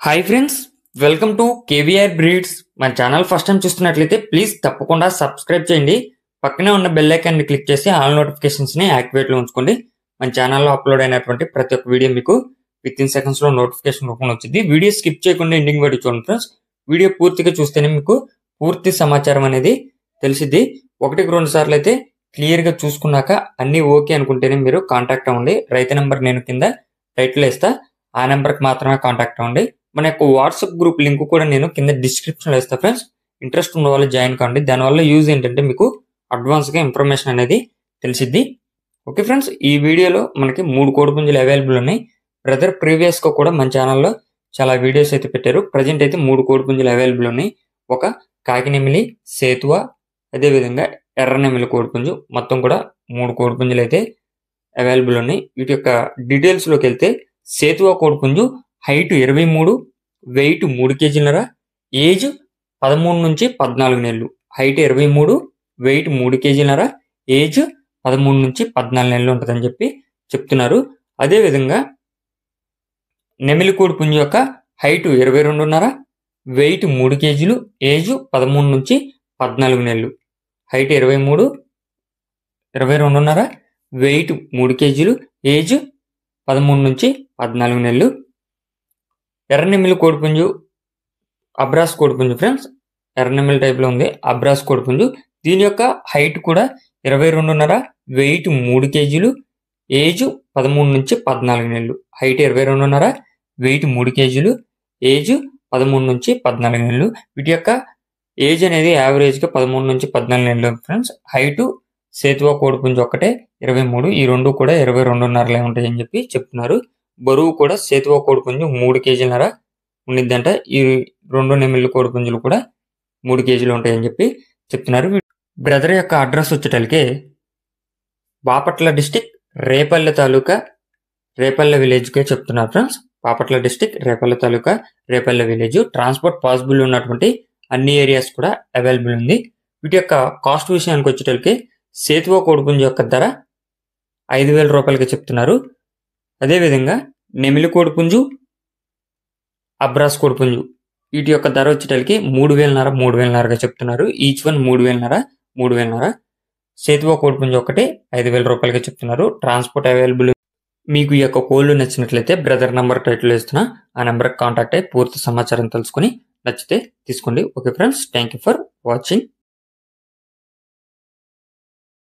Hi friends, welcome to KVR breeds. మన channel first time చూస్తున్నట్లయితే please తప్పకుండా సబ్స్క్రైబ్ చేయండి. పక్కనే ఉన్న బెల్ ఐకాన్ని క్లిక్ చేసి ఆల్ నోటిఫికేషన్స్ని యాక్టివేట్లో ఉంచుకోండి. మన ఛానల్లో అప్లోడ్ అయినటువంటి ప్రతి ఒక్క వీడియో మీకు విత్ ఇన్ సెకండ్స్లో నోటిఫికేషన్ రూపంలో వచ్చింది. వీడియో స్కిప్ చేయకుండా ఎండింగ్ వరకు చూడండి ఫ్రెండ్స్. వీడియో పూర్తిగా చూస్తేనే మీకు పూర్తి సమాచారం అనేది తెలిసిద్ది. ఒకటికి రెండు సార్లు అయితే క్లియర్గా చూసుకున్నాక అన్నీ ఓకే అనుకుంటేనే మీరు కాంటాక్ట్ అవ్వండి. రైతు నెంబర్ నేను కింద టైటిల్ ఇస్తా, ఆ నెంబర్కి మాత్రమే కాంటాక్ట్ అవ్వండి. మన యొక్క వాట్సాప్ గ్రూప్ లింక్ కూడా నేను కింద డిస్క్రిప్షన్లో ఇస్తాను ఫ్రెండ్స్. ఇంట్రెస్ట్ ఉన్న వాళ్ళు జాయిన్ కావండి. దానివల్ల యూజ్ ఏంటంటే మీకు అడ్వాన్స్గా ఇన్ఫర్మేషన్ అనేది తెలిసిద్ది. ఓకే ఫ్రెండ్స్, ఈ వీడియోలో మనకి 3 కోడిపుంజులు అవైలబుల్ ఉన్నాయి. బ్రదర్ ప్రీవియస్గా కూడా మన ఛానల్లో చాలా వీడియోస్ అయితే పెట్టారు. ప్రజెంట్ అయితే 3 కోడిపుంజులు అవైలబుల్ ఉన్నాయి. ఒక కాకినెమిలి, సేతువ, అదేవిధంగా ఎర్రనెమిలి కోడిపుంజు, మొత్తం కూడా 3 కోడిపుంజులు అయితే అవైలబుల్ ఉన్నాయి. వీటి యొక్క డీటెయిల్స్లోకి వెళ్తే సేతువ కోడిపుంజు హైట్ 23, వెయిట్ 3 కేజీలన్నర, ఏజ్ 13 నుంచి 14 నెలలు. హైట్ 23, వెయిట్ 3 కేజీలన్నర, ఏజ్ 13 నుంచి 14 నెలలు ఉంటుందని చెప్పి చెప్తున్నారు. అదేవిధంగా నెమిలి కోడిపుంజు యొక్క హైట్ 22.5, వెయిట్ 3 కేజీలు, ఏజ్ 13 నుంచి 14 నెలలు. హైట్ 23, 22.5, వెయిట్ 3 కేజీలు, ఏజ్ 13 నుంచి 14 నెలలు. ఎర్రనెమిలి కోడిపుంజు అబ్రాస్ కోడిపుంజు ఫ్రెండ్స్, ఎర్రనెమిలి టైప్లో ఉంది అబ్రాస్ కోడిపుంజు. దీని యొక్క హైట్ కూడా 22.5, వెయిట్ 3 కేజీలు, ఏజ్ 13 నుంచి 14 నెలలు. హైట్ 22.5, వెయిట్ 3 కేజీలు, ఏజ్ 13 నుంచి 14 నెలలు. వీటి యొక్క ఏజ్ అనేది యావరేజ్గా 13 నుంచి 14 నెలలు ఫ్రెండ్స్. హైటు సేతువ కోడిపుంజు ఒక్కటే 23, ఈ రెండు కూడా 22.5 ఉంటాయని చెప్పి చెప్తున్నారు. బరువు కూడా సేతువ కోడిపుంజు 3 కేజీలన్నర ఉండిద్దంట. ఈ 2 నెమిలి కోడిపుంజులు కూడా 3 కేజీలు ఉంటాయని చెప్పి చెప్తున్నారు. బ్రదర్ యొక్క అడ్రస్ వచ్చేటలికే బాపట్ల డిస్టిక్, రేపల్లె తాలూకా, రేపల్లె విలేజ్కే చెప్తున్నారు ఫ్రెండ్స్. బాపట్ల డిస్టిక్, రేపల్లె తాలూకా, రేపల్లె విలేజ్. ట్రాన్స్పోర్ట్ పాసిబుల్ ఉన్నటువంటి అన్ని ఏరియాస్ కూడా అవైలబుల్ ఉంది. వీటి యొక్క కాస్ట్ విషయానికి వచ్చేటలికే సేతువ కోడిపుంజు యొక్క ధర 5,000 రూపాయలకి చెప్తున్నారు. అదేవిధంగా నెమిలి కోడిపుంజు, అబ్రాస్ కోడిపుంజు వీటి యొక్క ధర వచ్చేటలికి 3,500 చెప్తున్నారు. Each one 3,500. సేతువ కోడిపుంజు ఒకటి 5,000 రూపాయలకి చెప్తున్నారు. Transport available. మీకు ఈ యొక్క కోళ్ళు నచ్చినట్లయితే బ్రదర్ నెంబర్ టైటిల్ ఇస్తున్నా, ఆ నెంబర్కి కాంటాక్ట్ అయ్యి పూర్తి సమాచారం తెలుసుకుని నచ్చితే తీసుకోండి. Okay friends, thank you for watching.